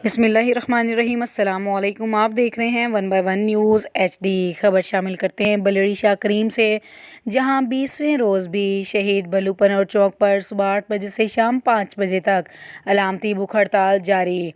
بسم اللہ الرحمن الرحیم۔ السلام علیکم، آپ دیکھ رہے ہیں 1 بائی 1 نیوز HD۔ خبر شامل کرتے ہیں بلڑی شاہ کریم سے، جہاں 20ویں روز بھی شہید بھلو پنور چوک پر صبح 8 بجے سے شام 5 بجے تک علامتی بھوک ہڑتال جاری۔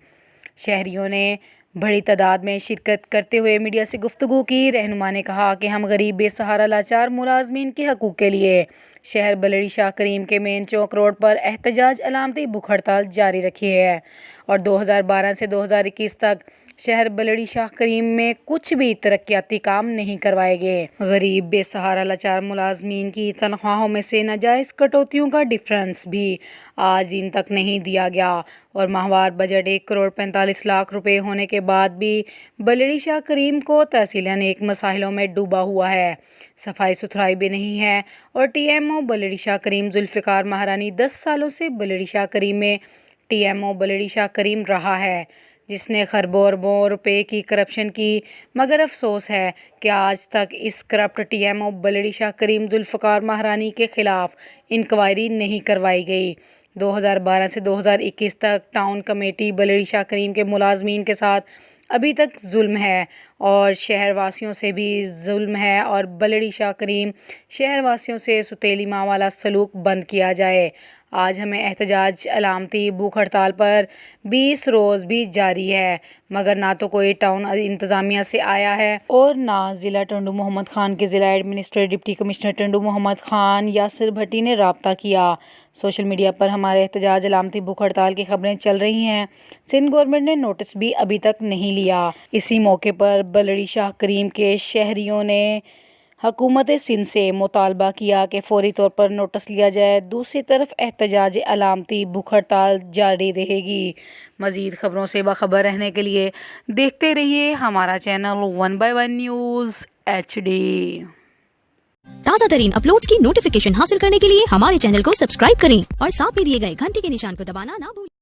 شہریوں نے بڑی تعداد میں شرکت کرتے ہوئے میڈیا سے گفتگو کی۔ رہنما نے کہا کہ ہم غریب، بے سہارا، لاچار ملازمین کے حقوق کے لیے شہر بلڑی شاہ کریم کے مین چوک روڈ پر احتجاج علامتی بھوک ہڑتال جاری رکھی ہے اور 2012 سے 2021 تک شہر بلڑی شاہ کریم میں کچھ بھی ترقیاتی کام نہیں کروائے گئے۔ غریب، بے سہارا، لاچار ملازمین کی تنخواہوں میں سے ناجائز کٹوتیوں کا ڈفرنس بھی آج دن تک نہیں دیا گیا اور ماہوار بجٹ 1 کروڑ 45 لاکھ روپے ہونے کے بعد بھی بلڑی شاہ کریم کو تحصیل نیک مسائلوں میں ڈوبا ہوا ہے۔ صفائی ستھرائی بھی نہیں ہے اور TMO بلڑی شاہ کریم ذوالفقار مہرانی 10 سالوں سے بلڑی شاہ کریم میں TMO بلڑی شاہ کریم رہا ہے، جس نے خربوں اربوں روپے کی کرپشن کی، مگر افسوس ہے کہ آج تک اس کرپٹ TMO بلڑی شاہ کریم ذوالفقار مہرانی کے خلاف انکوائری نہیں کروائی گئی۔ 2012 سے 2021 تک ٹاؤن کمیٹی بلڑی شاہ کریم کے ملازمین کے ساتھ ابھی تک ظلم ہے اور شہر واسیوں سے بھی ظلم ہے اور بلڑی شاہ کریم شہر واسیوں سے سوتیلی ماں والا سلوک بند کیا جائے۔ آج ہمیں احتجاج علامتی بھوک ہڑتال پر 20 روز بھی جاری ہے، مگر نہ تو کوئی ٹاؤن انتظامیہ سے آیا ہے اور نہ ضلع ٹنڈو محمد خان کے ضلع administrative deputy commissioner Tando Muhammad Khan Yasir بھٹی نے رابطہ کیا۔ سوشل میڈیا پر ہمارے احتجاج علامتی بھوک ہڑتال کی خبریں چل رہی ہیں، سندھ گورنمنٹ نے نوٹس بھی ابھی تک نہیں لیا۔ اسی موقع پر بلڑی شاہ کریم کے شہریوں نے حکومت سندھ سے مطالبہ کیا کہ فوری طور پر نوٹس لیا جائے۔ دوسری طرف احتجاج علامتی بھوک ہڑتال جاری رہے گی۔ مزید خبروں سے باخبر رہنے کے لیے دیکھتے رہیے ہمارا چینل 1 بائی 1 نیوز HD۔ تازہ ترین اپلوڈز کی نوٹیفیکیشن حاصل کرنے کے لیے ہمارے چینل کو سبسکرائب کریں اور ساتھ میں دیے گئے گھنٹی کے نشان کو دبانا نہ بھولیں۔